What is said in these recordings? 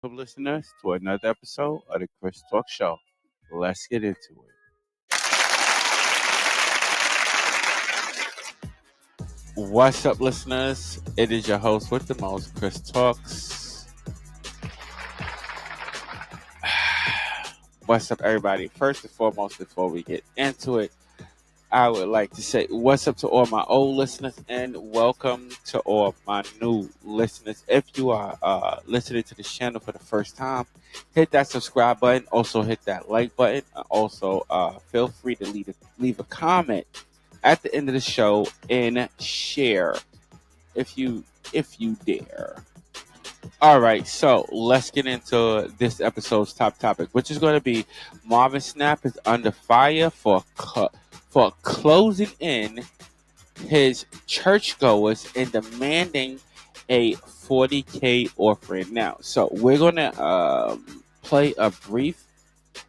listeners, to another episode of the Chris Talk Show. Let's get into it. What's up, listeners? It is your host with the most, Chris Talks. What's up, everybody? First and foremost, before we get into it, I would like to say what's up to all my old listeners and welcome to all my new listeners. If you are listening to the channel for the first time, hit that subscribe button. Also hit that like button. Also feel free to leave a comment at the end of the show and share if you dare. All right, so let's get into this episode's top topic, which is going to be Marvin Sapp is under fire for closing in his churchgoers and demanding a 40K offering. Now, so we're going to play a brief,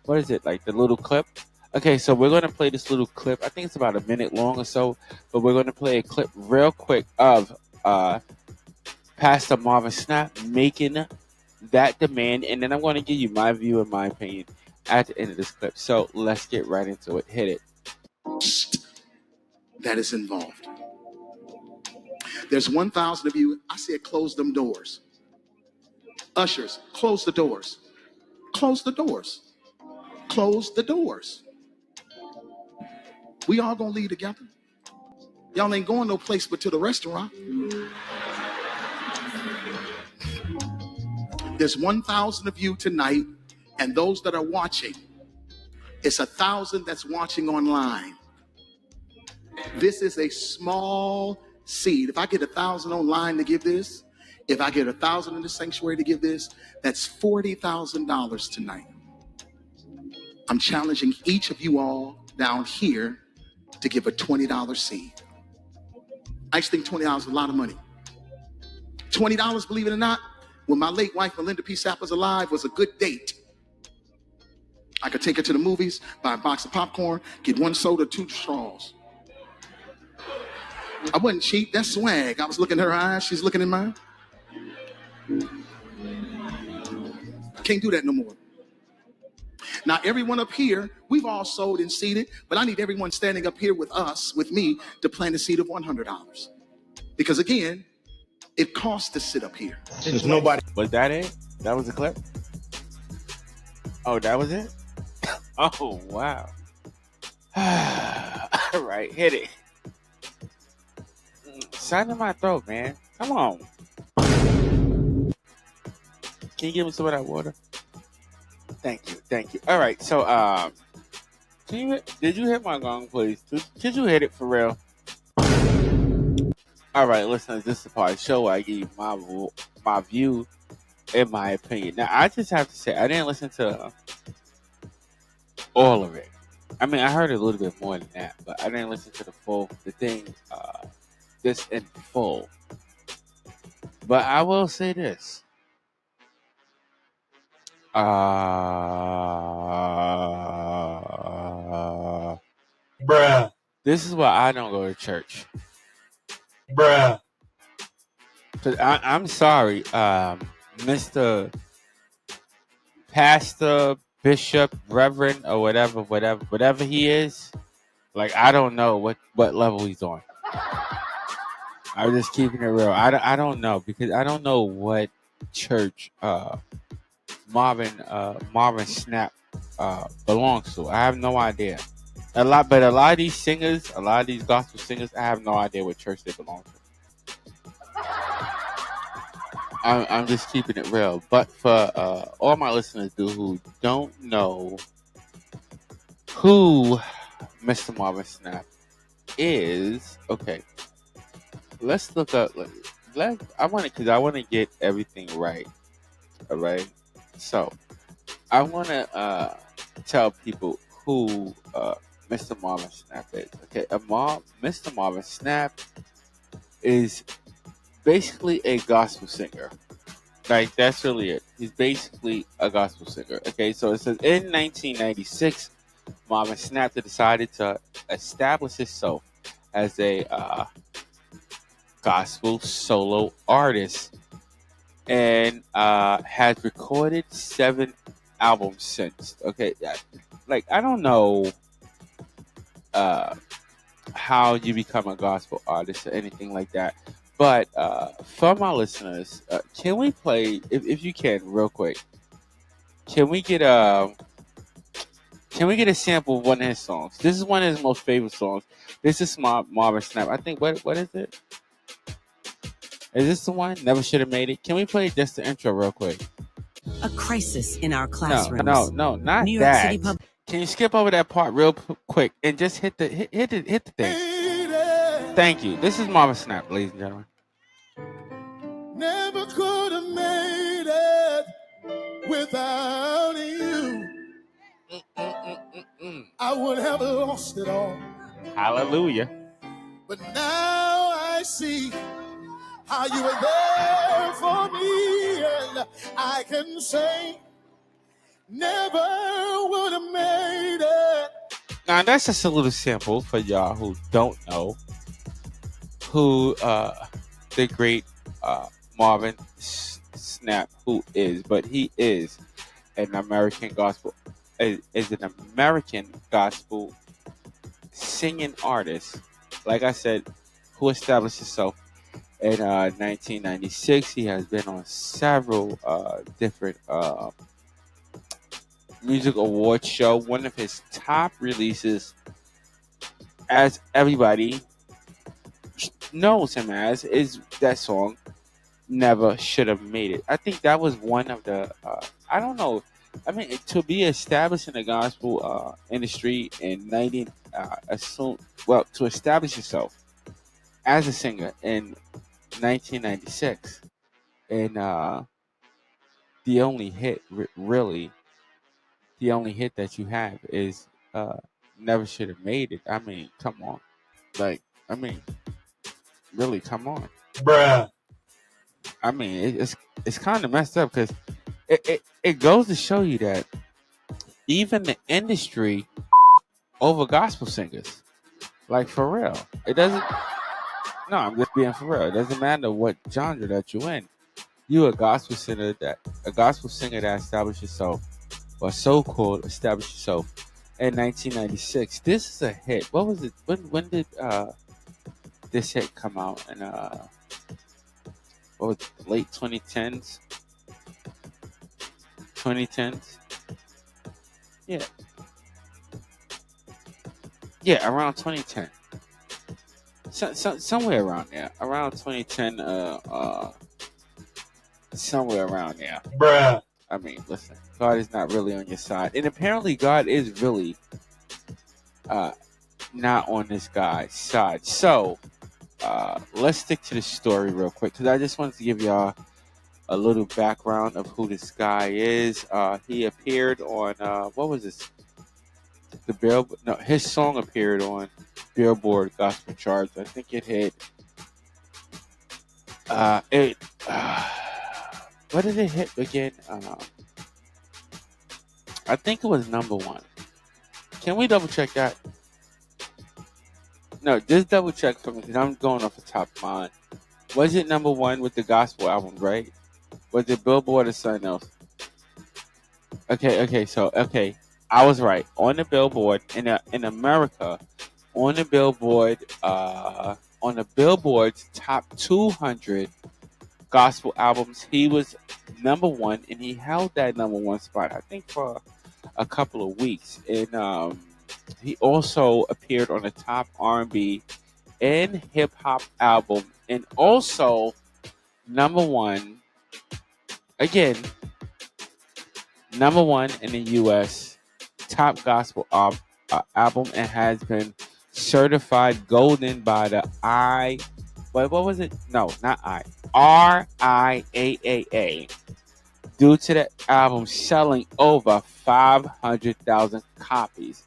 what is it, like the little clip? Okay, so we're going to play this little clip. I think it's about a minute long or so, but we're going to play a clip real quick of Pastor Marvin Sapp making that demand, and then I'm going to give you my view and my opinion at the end of this clip. So let's get right into it. Hit it. That is involved. There's 1,000 of you. I said, close them doors. Ushers, close the doors. Close the doors. Close the doors. We all gonna leave together. Y'all ain't going no place but to the restaurant. There's 1,000 of you tonight, and those that are watching, it's 1,000 that's watching online. This is a small seed. If I get 1,000 online to give this, if I get 1,000 in the sanctuary to give this, that's $40,000 tonight. I'm challenging each of you all down here to give a $20 seed. I just think $20 is a lot of money. $20, believe it or not, when my late wife, Melinda P. Sapp, was alive, was a good date. I could take her to the movies, buy a box of popcorn, get one soda, 2 straws. I wasn't cheap. That's swag. I was looking in her eyes. She's looking in mine. Can't do that no more. Now, everyone up here, we've all sold and seeded, but I need everyone standing up here with us, with me, to plant a seed of $100. Because again, it costs to sit up here. There's nobody. Was that it? That was the clip? Oh, that was it? Oh, wow. All right, hit it. Sign in my throat, man. Come on. Can you give me some of that water? Thank you. All right, so did you hit my gong, please? Did you hit it for real? All right, listeners, this is the part of the show where I give you my view and my opinion. Now, I just have to say, I didn't listen to all of it. I mean, I heard a little bit more than that, but I didn't listen to the thing, this in full. But I will say this. Bruh. This is why I don't go to church. Bruh. 'Cause I'm sorry, Mr. Pastor, Bishop, Reverend, or whatever he is. Like, I don't know what level he's on. I'm just keeping it real. I don't know, because I don't know what church Marvin Sapp belongs to. I have no idea. But a lot of these singers, a lot of these gospel singers, I have no idea what church they belong to. I'm just keeping it real. But for all my listeners who don't know who Mr. Marvin Sapp is, okay, let's look up. I want to get everything right. All right. So I want to tell people who Mr. Marvin Sapp is. Okay, Mr. Marvin Sapp is basically a gospel singer. Like, that's really it. He's basically a gospel singer. Okay, so it says in 1996, Marvin Sapp decided to establish himself as a gospel solo artist and has recorded 7 albums since. Okay, like I don't know uh, how you become a gospel artist or anything like that, but for my listeners, can we play if you can real quick? Can we get a can we get a sample of one of his songs? This is one of his most favorite songs. This is Marvin Snap. I think what is it? Is this the one? Never should have made it. Can we play just the intro real quick? A crisis in our No, classrooms. no, not New York that. City Public. Can you skip over that part real quick and just hit the thing? Thank you. This is Marvin Snap, ladies and gentlemen. Never could have made it without you. I would have lost it all. Hallelujah. But now I see how you were there for me, and I can say, never would have made it. Now that's just a little sample for y'all who don't know who the great Marvin Snap who is, but he is an American gospel is an American gospel singing artist. Like I said, who established himself in 1996. He has been on several different music award show. One of his top releases, as everybody knows him as, is that song "Never Should Have Made It." I think that was one of the I don't know. I mean, to be established in the gospel industry in to establish yourself as a singer in 1996, and the only hit, really, the only hit that you have is "Never Should Have Made It." I mean, come on, like, I mean, really, come on, Bruh. I mean, it's kind of messed up because it goes to show you that even the industry over gospel singers, like for real, it doesn't. No, I'm just being for real. It doesn't matter what genre that you're in. You a gospel singer that established yourself, or so-called established yourself in 1996. This is a hit. What was it? When did this hit come out? In what was it, late 2010s? 2010s? Yeah. Yeah, around 2010. Somewhere around there. Around 2010, somewhere around there. Bruh. I mean, listen, God is not really on your side. And apparently God is really not on this guy's side. So, let's stick to the story real quick, because I just wanted to give y'all a little background of who this guy is. He appeared on, what was this? His song appeared on Billboard Gospel Charts. I think it hit, what did it hit again? I think it was number 1. Can we double check that? No, just double check for me, because I'm going off the top of mine. Was it number 1 with the gospel album, right? Was it Billboard or something else? Okay, I was right. On the Billboard in America, on the Billboard's top 200 gospel albums, he was number 1, and he held that number 1 spot, I think, for a couple of weeks. And he also appeared on the top R&B and hip hop album, and also number 1 again, number 1 in the U.S. top gospel album, and has been certified golden by the what was it? No, not RIAA, due to the album selling over 500,000 copies,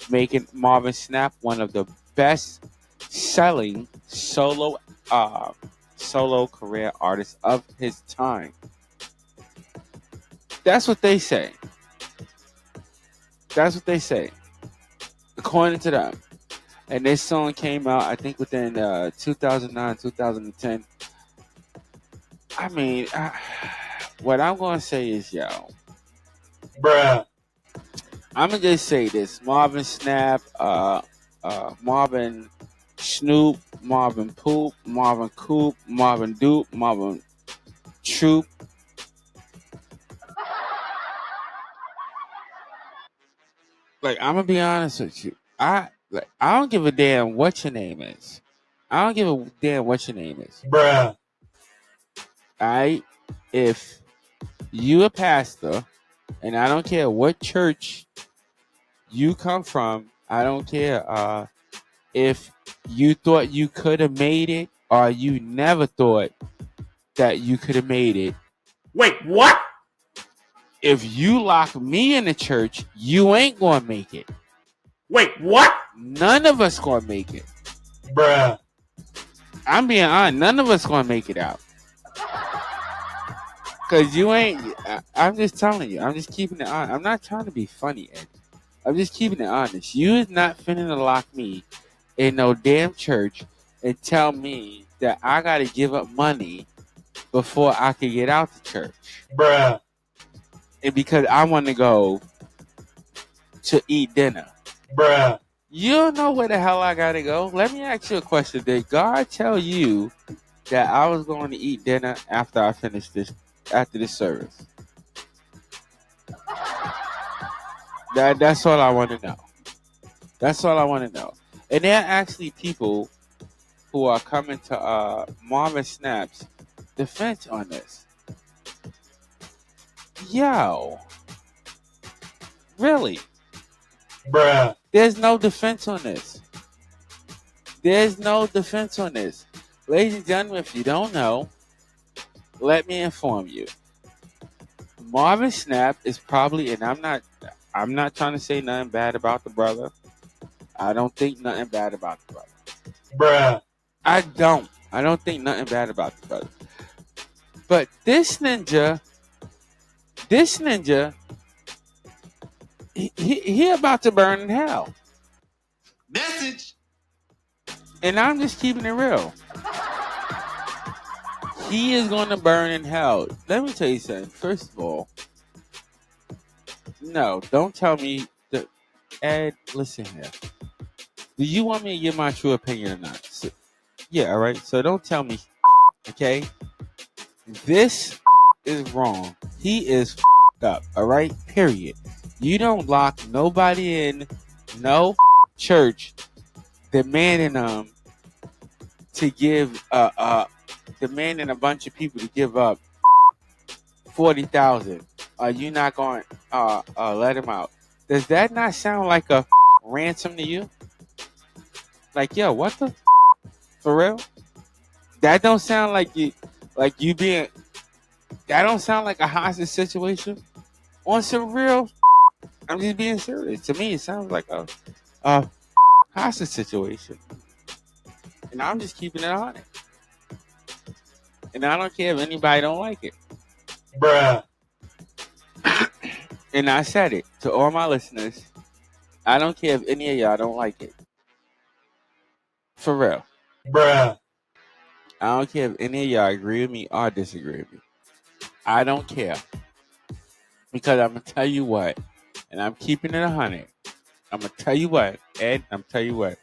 making Marvin Snap one of the best-selling solo career artists of his time. That's what they say. That's what they say, according to them. And this song came out, I think, within 2009, 2010. I mean, what I'm gonna say is, yo, Bruh. I'm gonna just say this: Marvin Snap, Marvin Snoop, Marvin Poop, Marvin Coop, Marvin Dupe, Marvin Troop. Like, I'm gonna be honest with you. I don't give a damn what your name is. I don't give a damn what your name is. Bruh. I if you a pastor, and I don't care what church you come from. I don't care if you thought you could have made it or you never thought that you could have made it. Wait, what? If you lock me in the church, you ain't gonna make it. Wait, what? None of us gonna make it. Bruh. I'm being honest. None of us gonna make it out. Cause you ain't. I'm just telling you. I'm just keeping it on. I'm not trying to be funny, Ed. I'm just keeping it honest. You is not finna to lock me in no damn church and tell me that I gotta give up money before I can get out the church. Bruh. And because I want to go to eat dinner. Bruh. You don't know where the hell I gotta go. Let me ask you a question. Did God tell you that I was going to eat dinner after I finished this, after this service? That's all I want to know. That's all I want to know. And there are actually people who are coming to Marvin Snap's defense on this. Yo, really? Bruh. There's no defense on this. There's no defense on this. Ladies and gentlemen, if you don't know, let me inform you. Marvin Snap is probably, and I'm not trying to say nothing bad about the brother. I don't think nothing bad about the brother. Bruh. I don't think nothing bad about the brother. But this ninja, he about to burn in hell. Message. And I'm just keeping it real. He is going to burn in hell. Let me tell you something. First of all, no, don't tell me that. Ed, listen here. Do you want me to give my true opinion or not? So, yeah, all right. So don't tell me, okay? This is wrong. He is up, all right? Period. You don't lock nobody in no church demanding to give demanding a bunch of people to give up 40,000. Are you not going let him out? Does that not sound like a ransom to you? Like, yo, what the for real? That don't sound like you being. That don't sound like a hostage situation. On some real, I'm just being serious. To me, it sounds like a hostage situation, and I'm just keeping it on it. And I don't care if anybody don't like it. Bruh. And I said it to all my listeners. I don't care if any of y'all don't like it. For real. Bruh. I don't care if any of y'all agree with me or disagree with me. I don't care. Because I'm going to tell you what, and I'm keeping it 100. I'm going to tell you what, Ed, I'm tell you what.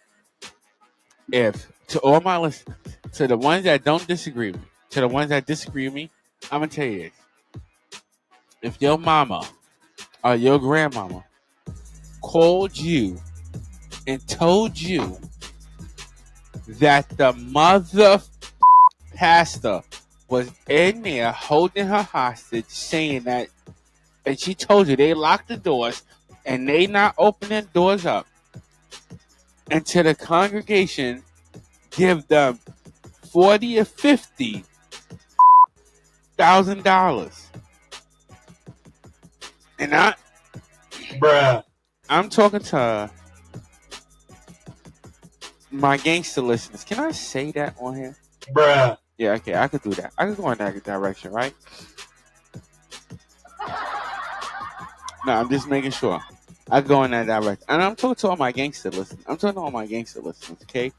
If, to all my listeners, to the ones that don't disagree with me, to the ones that disagree with me, I'm going to tell you this. If your mama or your grandmama called you and told you that the mother pastor was in there holding her hostage, saying that, and she told you they locked the doors and they not opening doors up until the congregation give them $40,000 or $50,000. And Bruh. I'm talking to my gangster listeners. Can I say that on here? Bruh. Yeah, okay, I could do that. I could go in that direction, right? No, I'm just making sure. I could go in that direction. And I'm talking to all my gangster listeners. I'm talking to all my gangster listeners, okay?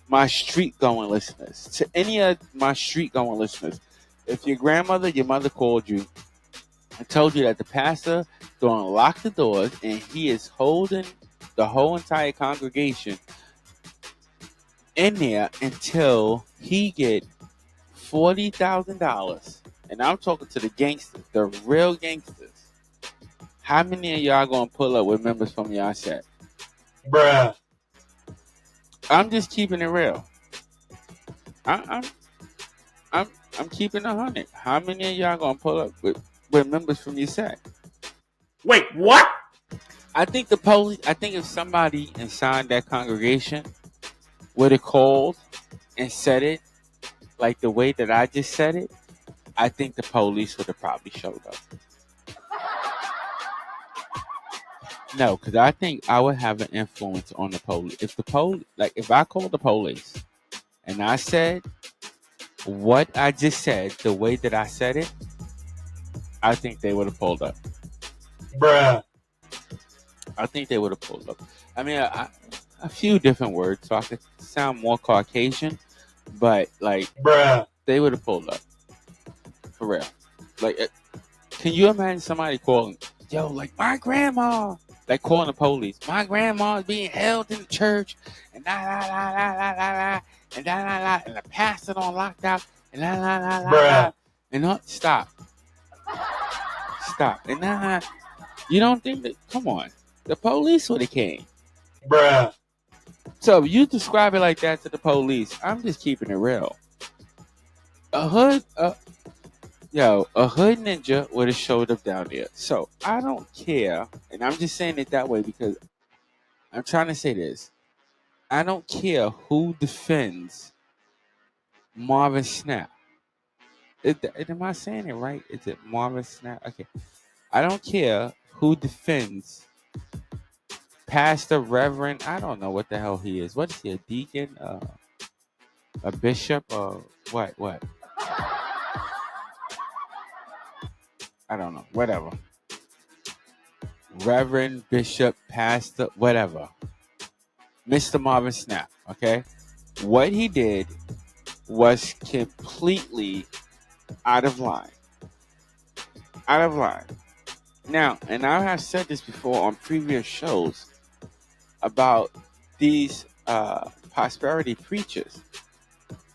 My street going listeners. To any of my street going listeners. If your grandmother, your mother called you I told you that the pastor going to lock the doors and he is holding the whole entire congregation in there until he get $40,000. And I'm talking to the gangsters, the real gangsters. How many of y'all gonna pull up with members from y'all set? bruh, I'm just keeping it real. I'm I'm I'm keeping 100. How many of y'all gonna pull up with members from your set? wait, what? I think the police. I think if somebody inside that congregation would have called and said it like the way that I just said it, I think the police would have probably showed up. No, because I think I would have an influence on the police. If the police, like if I called the police and I said what I just said, the way that I said it, I think they would have pulled up. Bruh, I think they would have pulled up. I mean, a few different words so I could sound more Caucasian, but like bruh, they would have pulled up for real. Like, can you imagine somebody calling, yo, like my grandma, like calling the police? My grandma's being held in the church, and la la la la la la la, and la la la, and the pastor on lockdown, and la la la la la, bruh, and stop, and nah, you don't think that? Come on, the police would have came. bruh, So if you describe it like that to the police, I'm just keeping it real. A hood ninja would have showed up down there. So I don't care, and I'm just saying it that way because I'm trying to say this. I don't care who defends Marvin Sapp. Am I saying it right? Is it Marvin Sapp? Okay. I don't care who defends Pastor, Reverend. I don't know what the hell he is. What is he? A deacon? A bishop? What? I don't know. Whatever. Reverend, bishop, pastor, whatever. Mr. Marvin Sapp, okay? What he did was completely out of line. Out of line. Now, and I have said this before on previous shows about these prosperity preachers.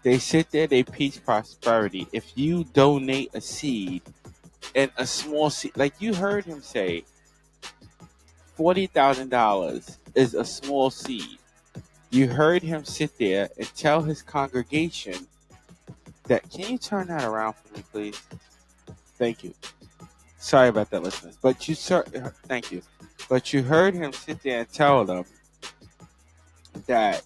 They sit there, they preach prosperity. If you donate a seed and a small seed, like you heard him say, $40,000 is a small seed. You heard him sit there and tell his congregation that. Can you turn that around for me, please? Thank you. Sorry about that, listeners. But thank you. But you heard him sit there and tell them that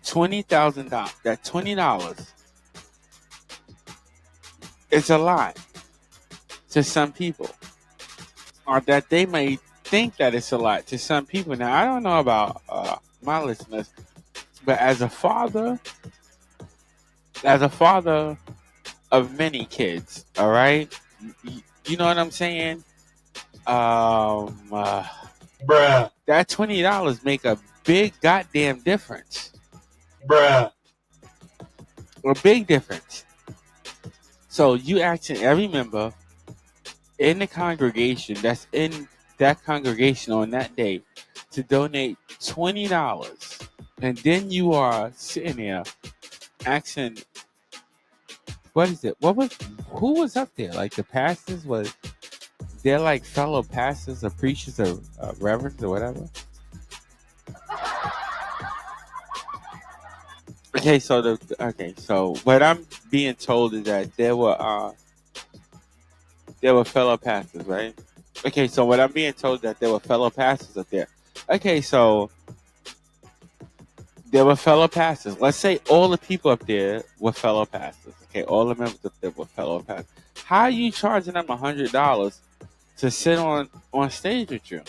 $20,000, that $20 is a lot to some people, or that they may think that it's a lot to some people. Now, I don't know about my listeners, but as a father of many kids, all right, you know what I'm saying? bruh, That $20 make a big goddamn difference. bruh, A big difference. So you asking every member in the congregation that's in that congregation on that day to donate $20, and then you are sitting there asking, what is it? Who was up there? Like the pastors was. They're like fellow pastors or preachers or reverends or whatever. Okay, so what I'm being told is that there were fellow pastors, right? Okay, so what I'm being told is that there were fellow pastors up there. Okay, so there were fellow pastors. Let's say all the people up there were fellow pastors. Okay, all the members up there were fellow pastors. How are you charging them $100 to sit on stage with you?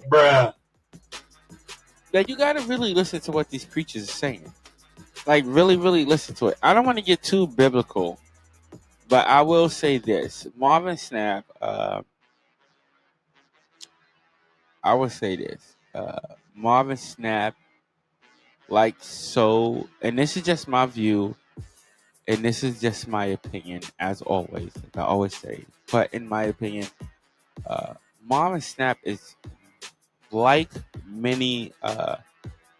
bruh, Like, you gotta really listen to what these preachers are saying. Like, really, really listen to it. I don't want to get too biblical, but I will say this. Marvin Sapp, I will say this. Marvin Sapp, and this is just my view, and this is just my opinion, as always, like I always say. But in my opinion, Marvin Sapp is like many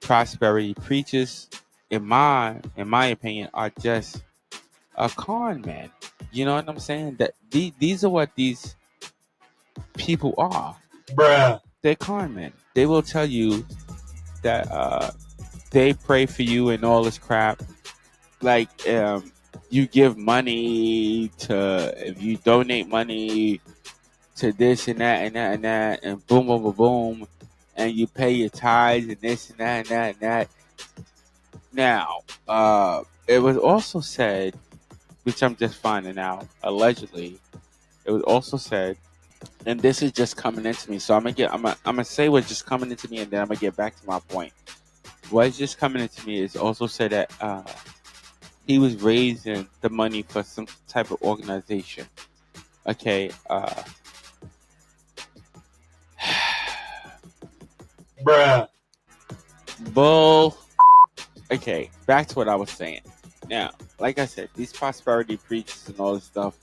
prosperity preachers, in my opinion, are just a con man. You know what I'm saying? That these are what these people are. bruh, They're con men. They will tell you that they pray for you and all this crap. Like you give money to, if you donate money to this and that and that and that, and boom, boom, boom, boom, and you pay your tithes and this and that and that and that. Now, it was also said, which I'm just finding out, allegedly, it was also said, and this is just coming into me, so I'm gonna say what's just coming into me, and then I'm gonna get back to my point. What's just coming into me is also said that he was raising the money for some type of organization. Okay, bruh, bull. Okay, back to what I was saying. Now, like I said, these prosperity preachers and all this stuff,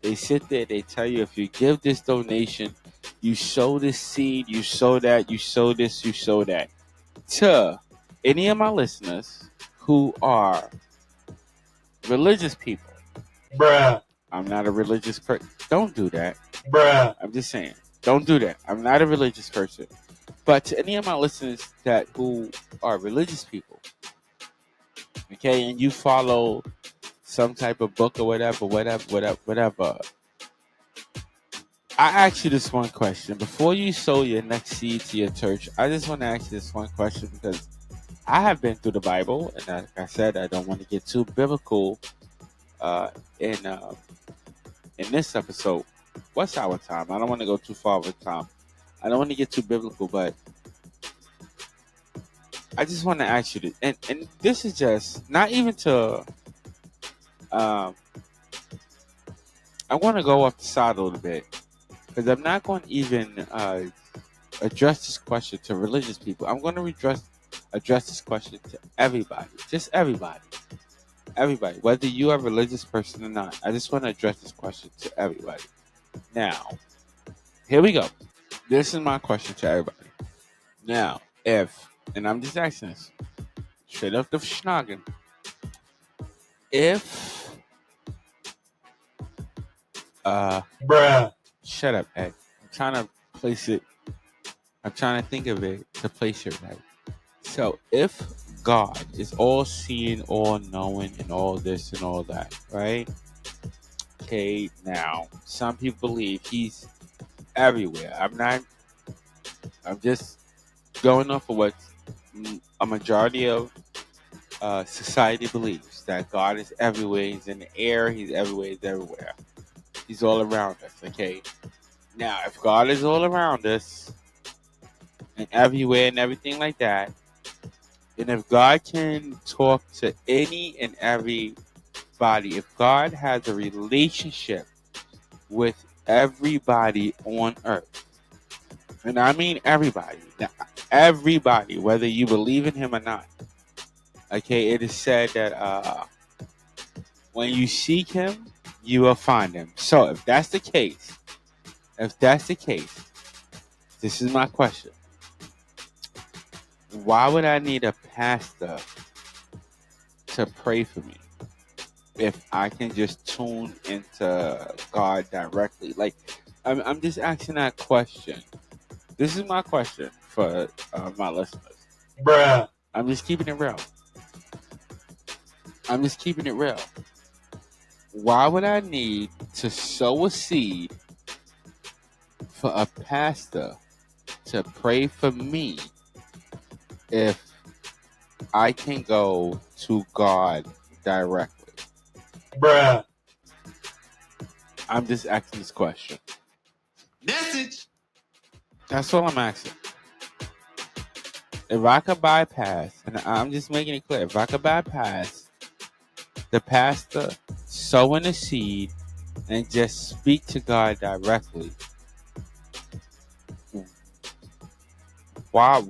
they sit there, they tell you if you give this donation, you sow this seed, you sow that, you sow this, you sow that. To any of my listeners who are religious people, bruh, I'm not a religious person. Don't do that. bruh, I'm just saying, don't do that. I'm not a religious person. But to any of my listeners who are religious people, okay, and you follow some type of book or whatever. I ask you this one question. Before you sow your next seed to your church, I just want to ask you this one question, because I have been through the Bible, and like I said, I don't want to get too biblical in this episode. What's our time? I don't want to go too far with time. I don't want to get too biblical, but I just want to ask you this, and this is just not even to. I want to go off the side a little bit, because I'm not going to even address this question to religious people. I'm going to address this question to everybody, just everybody, whether you are a religious person or not. I just want to address this question to everybody. Now, here we go. This is my question to everybody. Now, and I'm just asking this straight off the schnoggin, if bruh, shut up, Ed. I'm trying to place it. I'm trying to think of it to place it right. So, if God is all seeing, all knowing, and all this and all that, right? Okay, now, some people believe he's everywhere. I'm just going off of what a majority of society believes, that God is everywhere. He's in the air, he's everywhere, he's everywhere. He's all around us, okay? Now, if God is all around us and everywhere and everything like that, and if God can talk to any and everybody, if God has a relationship with everybody on earth, and I mean everybody, whether you believe in him or not, okay, it is said that when you seek him, you will find him. So if that's the case, this is my question. Why would I need a pastor to pray for me if I can just tune into God directly? Like, I'm just asking that question. This is my question for my listeners. bruh, I'm just keeping it real. Why would I need to sow a seed for a pastor to pray for me if I can go to God directly? bruh, I'm just asking this question. Message. That's all I'm asking. If I could bypass, and I'm just making it clear, if I could bypass the pastor sowing a seed and just speak to God directly, why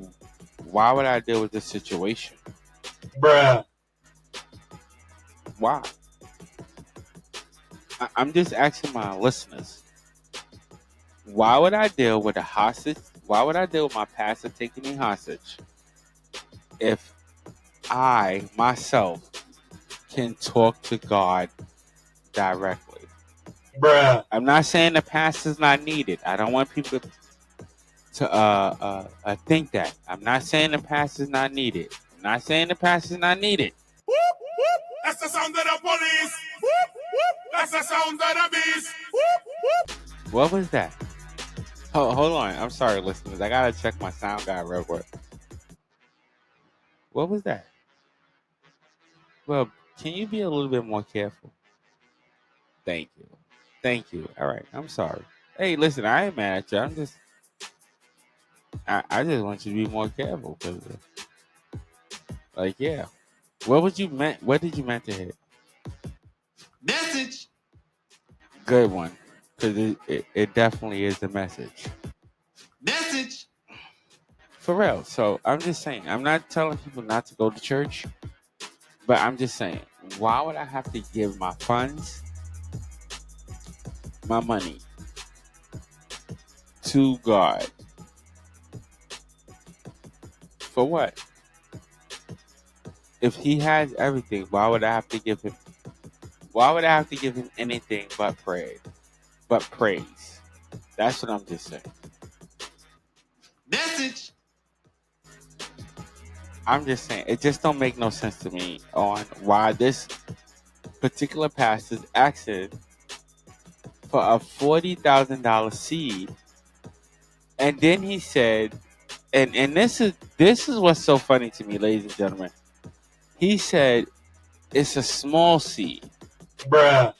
would I deal with this situation? bruh, Why? I'm just asking my listeners, Why would I deal with a hostage? Why would I deal with my pastor taking me hostage if I myself can talk to God directly? Bruh. I'm not saying the pastor's not needed. I don't want people to think that. I'm not saying the pastor's not needed. I'm not saying the pastor's not needed. That's the sound of the police. That's the sound of the beast. What was that? Hold on. I'm sorry, listeners. I gotta check my sound guy real quick. What was that? Well, can you be a little bit more careful? Thank you. Thank you. All right. I'm sorry. Hey, listen, I ain't mad at you. I just want you to be more careful. Cause, like, yeah. What did you meant to hit? Message. Good one. Because it definitely is the message. Message. For real. So I'm just saying, I'm not telling people not to go to church, but I'm just saying, why would I have to give my funds, my money to God? For what? If he has everything, why would I have to give him? Why would I have to give him anything but praise? But praise. That's what I'm just saying. Message. I'm just saying, it just don't make no sense to me on why this particular pastor's asking for a $40,000 seed, and then he said, and this is what's so funny to me, ladies and gentlemen. He said it's a small seed. Bruh.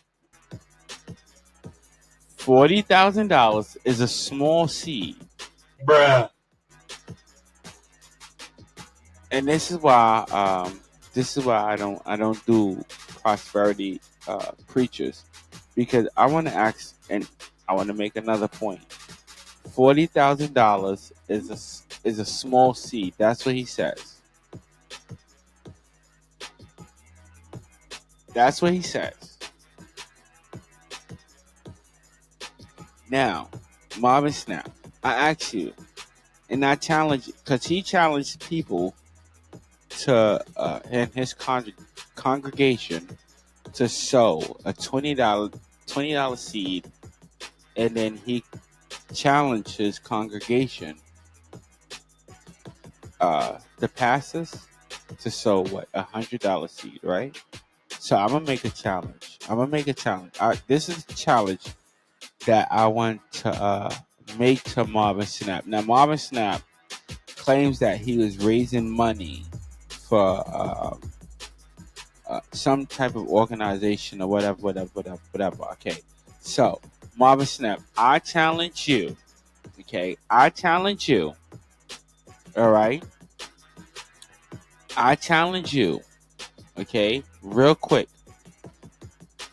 $40,000 is a small seed. Bruh. And this is why I don't do prosperity preachers, because I want to ask, and I want to make another point. $40,000 is a small seed. That's what he says. That's what he says. Now, Marvin Snap, I ask you, and I challenge, because he challenged people to in his congregation to sow a $20 seed, and then he challenged his congregation, the pastors, to sow what, $100 seed, right? So I'm gonna make a challenge. This is a challenge that I want to make to Marvin Snap. Now, Marvin Snap claims that he was raising money for some type of organization or whatever. Okay, so Marvin Snap, I challenge you. Okay, I challenge you. All right, I challenge you. Okay, real quick,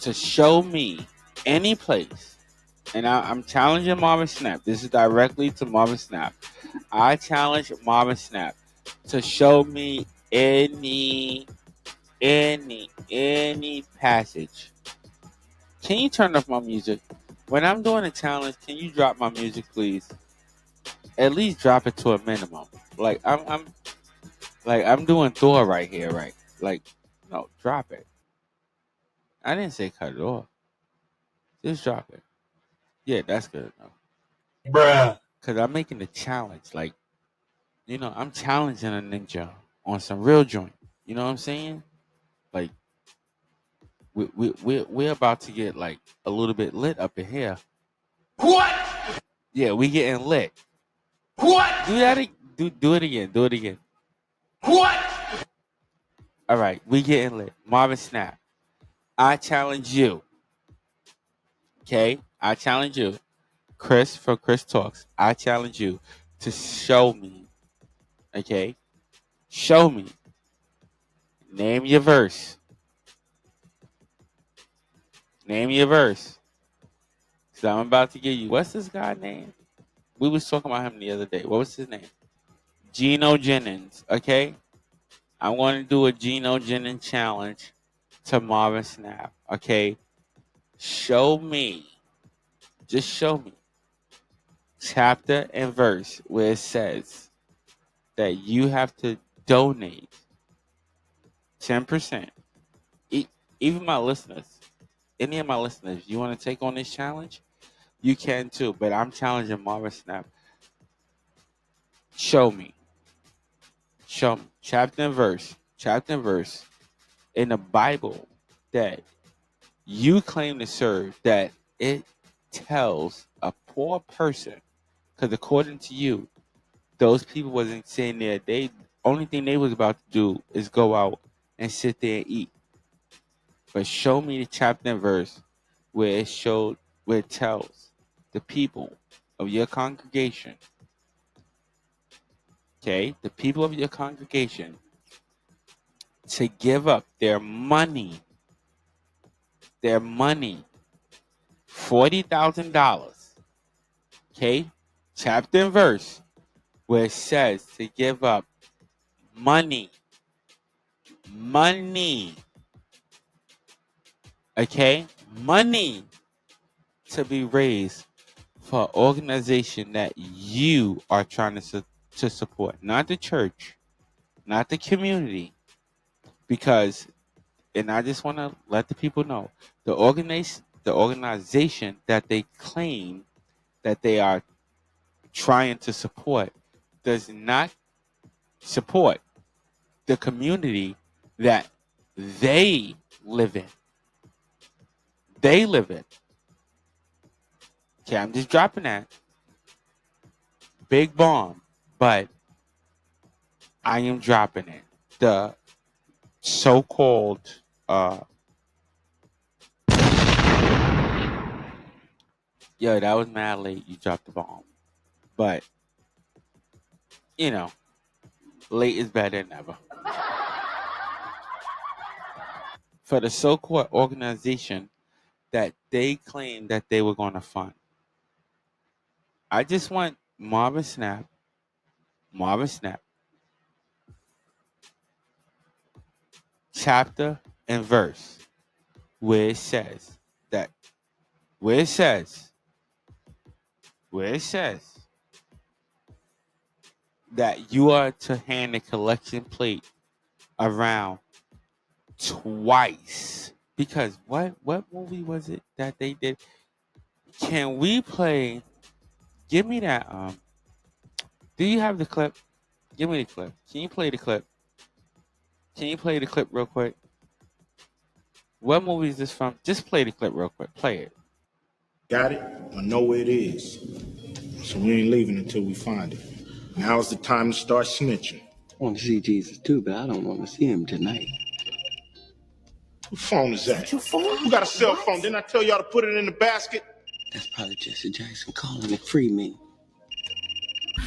to show me any place, and I'm challenging Marvin Snap. This is directly to Marvin Snap. I challenge Marvin Snap to show me any passage. Can you turn off my music? When I'm doing a challenge, can you drop my music, please? At least drop it to a minimum. Like I'm doing Thor right here, right? Like, no, drop it. I didn't say cut it off. Just drop it. Yeah, that's good enough. Bruh. Cause I'm making a challenge. Like, I'm challenging a ninja on some real joint. You know what I'm saying? Like, we're about to get like a little bit lit up in here. What? Yeah, we getting lit. What? Do that. Do it again. Do it again. What? All right, we getting lit. Marvin Snap, I challenge you. Okay, I challenge you. Chris from Chris Talks, I challenge you to show me. Okay, show me. Name your verse. Name your verse. So I'm about to give you. What's this guy's name? We was talking about him the other day. What was his name? Geno Jennings. Okay, I want to do a Geno Jennings challenge to Marvin Snap. Okay, show me. Just show me chapter and verse where it says that you have to donate 10%. Even my listeners, any of my listeners, you want to take on this challenge? You can too, but I'm challenging Marvin Snap. Show me. Chapter and verse in the Bible that you claim to serve, that it tells a poor person, because according to you, those people wasn't sitting there. They only thing they was about to do is go out and sit there and eat. But show me the chapter and verse where it tells the people of your congregation, okay, the people of your congregation to give up their money, $40,000, okay, chapter and verse where it says to give up money, okay, money to be raised for an organization that you are trying to support, not the church, not the community, because, and I just want to let the people know, the organization that they claim that they are trying to support does not support the community that they live in. Okay, I'm just dropping that big bomb, but I am dropping it. The so-called that was mad late. You dropped the bomb, but late is better than never. For the so-called organization that they claim that they were going to fund, I just want Marvin Snap, chapter and verse where it says that you are to hand the collection plate around twice. Because what movie was it that they did? Can we play? Give me that. Do you have the clip? Give me the clip. Can you play the clip? Can you play the clip real quick? What movie is this from? Just play the clip real quick. Play it. Got it? I know where it is. So we ain't leaving until we find it. Now's the time to start snitching. I want to see Jesus too, but I don't want to see him tonight. What phone is that? Your phone? You got a cell phone. Didn't I tell y'all to put it in the basket? That's probably Jesse Jackson calling to free me.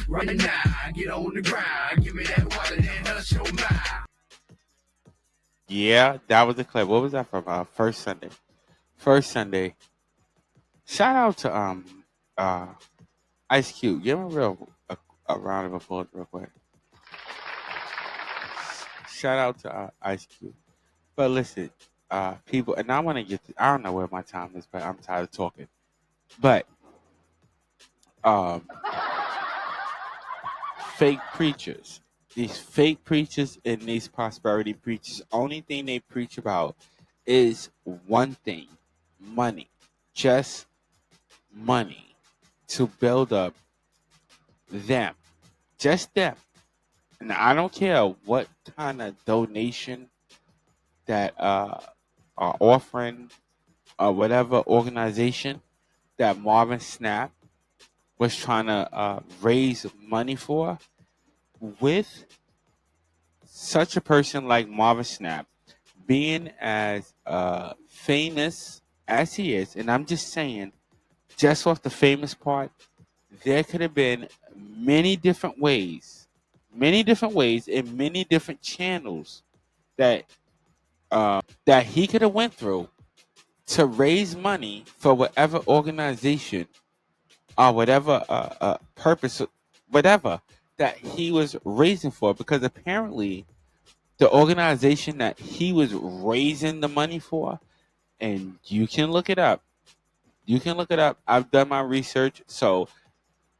Right now, get on the ground. Give me that water and hush your mouth. Yeah, that was the clip. What was that from? First Sunday. Shout out to Ice Cube. Give him a round of applause real quick. Shout out to Ice Cube. But listen, people, and I want to I don't know where my time is, but I'm tired of talking. But fake preachers, these fake preachers and these prosperity preachers, only thing they preach about is one thing: money. Just money to build up them. Just them. And I don't care what kind of donation that are offering or whatever organization that Marvin Snap was trying to raise money for. With such a person like Marvin Snap being as famous as he is, and I'm just saying, just off the famous part, there could have been many different ways in many different channels that he could have went through to raise money for whatever organization or whatever purpose, whatever that he was raising for. Because apparently the organization that he was raising the money for, and you can look it up. I've done my research. So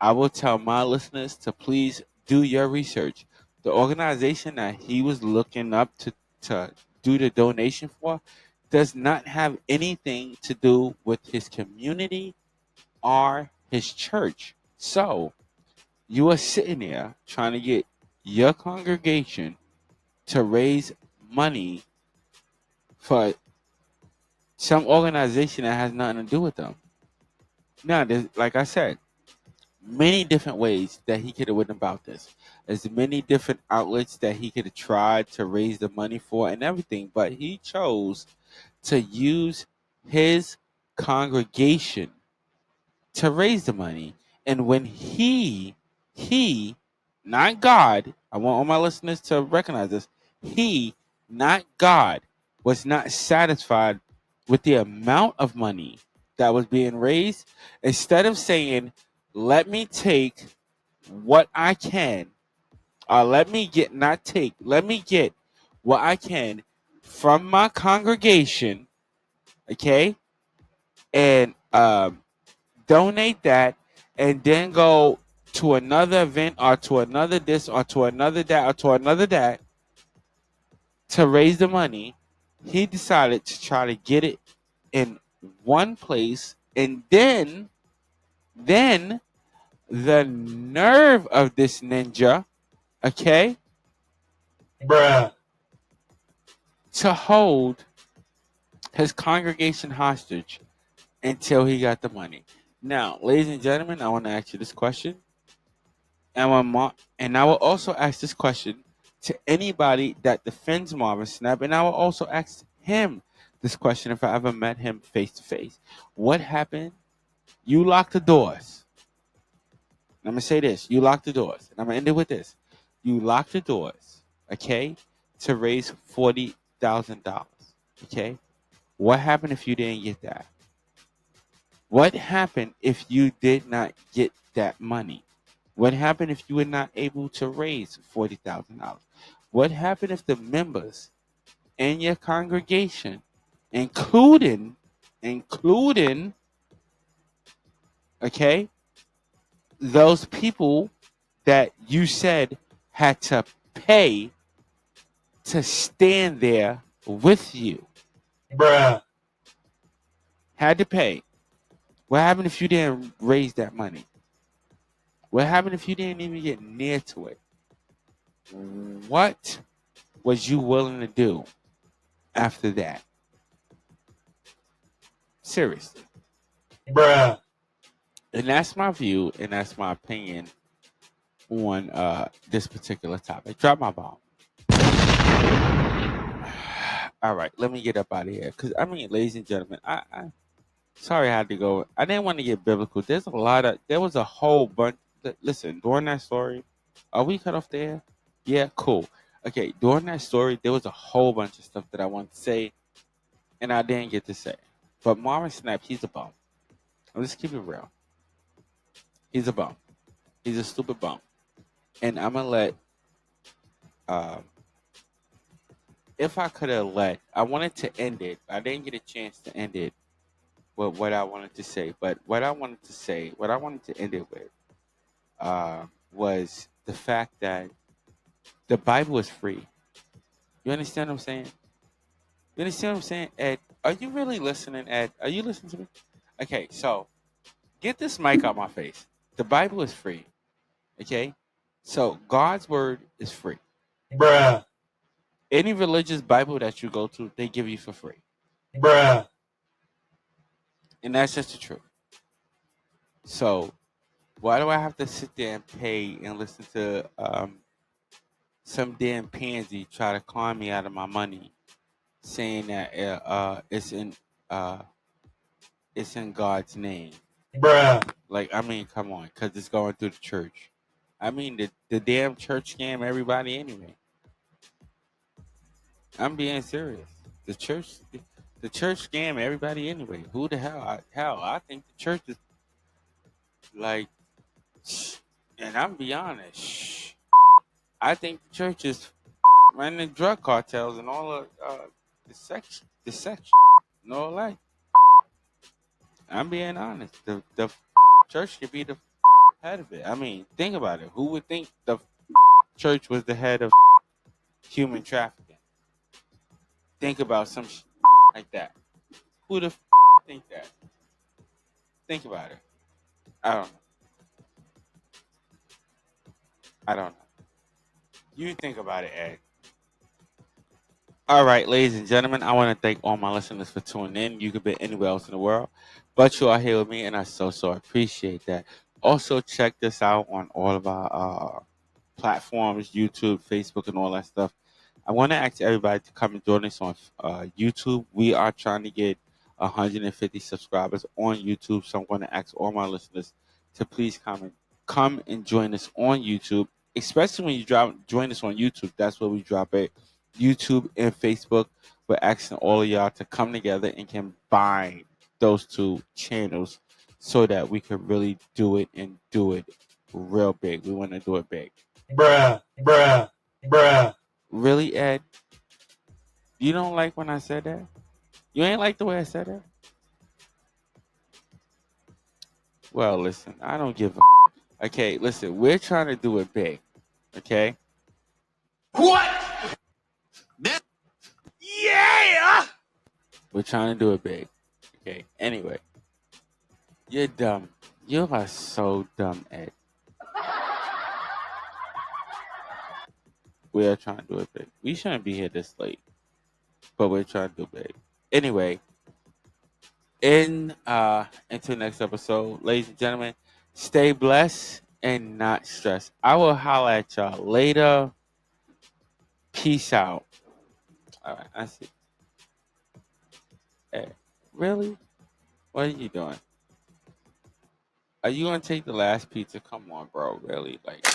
I will tell my listeners to please do your research. The organization that he was looking up to do the donation for does not have anything to do with his community or his church. So you are sitting there trying to get your congregation to raise money for some organization that has nothing to do with them. Now, like I said, many different ways that he could have went about this. There's many different outlets that he could have tried to raise the money for and everything, but he chose to use his congregation to raise the money. And when he, not God, I want all my listeners to recognize this, he, not God, was not satisfied with the amount of money that was being raised. Instead of saying, let me take what I can, let me get, not take, let me get what I can from my congregation, okay, and donate that, and then go to another event or to another this or to another that or to another that to raise the money. He decided to try to get it in one place, and then the nerve of this ninja, okay, bruh, to hold his congregation hostage until he got the money. Now, ladies and gentlemen, I want to ask you this question. And I will also ask this question to anybody that defends Marvin Sapp, and I will also ask him this question if I ever met him face to face. What happened? You locked the doors. I'm gonna say this: you locked the doors, and I'm gonna end it with this: you locked the doors, okay, to raise $40,000. Okay, what happened if you didn't get that? What happened if you did not get that money? What happened if you were not able to raise $40,000? What happened if the members in your congregation, including, okay, those people that you said had to pay to stand there with you, bruh, had to pay? What happened if you didn't raise that money? What happened if you didn't even get near to it? What was you willing to do after that? Seriously. bruh. And that's my view and that's my opinion on this particular topic. Drop my bomb. All right, let me get up out of here. Because, I mean, ladies and gentlemen, I sorry I had to go. I didn't want to get biblical. There was a whole bunch. Listen, during that story, are we cut off there? Yeah, cool. Okay, during that story, there was a whole bunch of stuff that I wanted to say, and I didn't get to say. But Marvin Sapp, he's a bum. Let's keep it real. He's a bum. He's a stupid bum. And I'm going to let, if I could have I wanted to end it. I didn't get a chance to end it with what I wanted to say. But what I wanted to end it with was the fact that the Bible is free. You understand what I'm saying? You understand what I'm saying, Ed? Are you really listening, Ed? Are you listening to me? Okay, so get this mic out my face. The Bible is free. Okay? So God's word is free. Bruh, Any religious Bible that you go to, they give you for free. bruh, And that's just the truth. So why do I have to sit there and pay and listen to some damn pansy try to con me out of my money, saying that it's in God's name? bruh, Like, I mean, come on, because it's going through the church. I mean, the damn church scam everybody anyway. I'm being serious. The church scam everybody anyway. Who the hell? I think the church is like, and I'm be honest. I think the church is running drug cartels and all of the sex, and all that. I'm being honest. The church could be the head of it. I mean, think about it. Who would think the church was the head of human trafficking? Think about some like that. Who the think that? Think about it. I don't know. I don't know. You think about it, Ed. All right, ladies and gentlemen, I want to thank all my listeners for tuning in. You could be anywhere else in the world, but you are here with me, and I so appreciate that. Also, check this out on all of our platforms, YouTube, Facebook, and all that stuff. I want to ask everybody to come and join us on YouTube. We are trying to get 150 subscribers on YouTube, so I'm going to ask all my listeners to please come and join us on YouTube, especially when you join us on YouTube. That's where we drop it. YouTube and Facebook. We're asking all of y'all to come together and combine those two channels so that we can really do it and do it real big. We want to do it big. Bruh. Really, Ed? You don't like when I said that? You ain't like the way I said that? Well, listen, I don't give a... Okay, listen, we're trying to do it big. Okay? What? Yeah! We're trying to do it big. Okay, anyway. You're dumb. You are so dumb, Ed. We are trying to do it big. We shouldn't be here this late, but we're trying to do big. Anyway, into the next episode, ladies and gentlemen, stay blessed and not stressed. I will holler at y'all later. Peace out. All right, I see. Hey, really? What are you doing? Are you gonna take the last pizza? Come on, bro. Really? Like.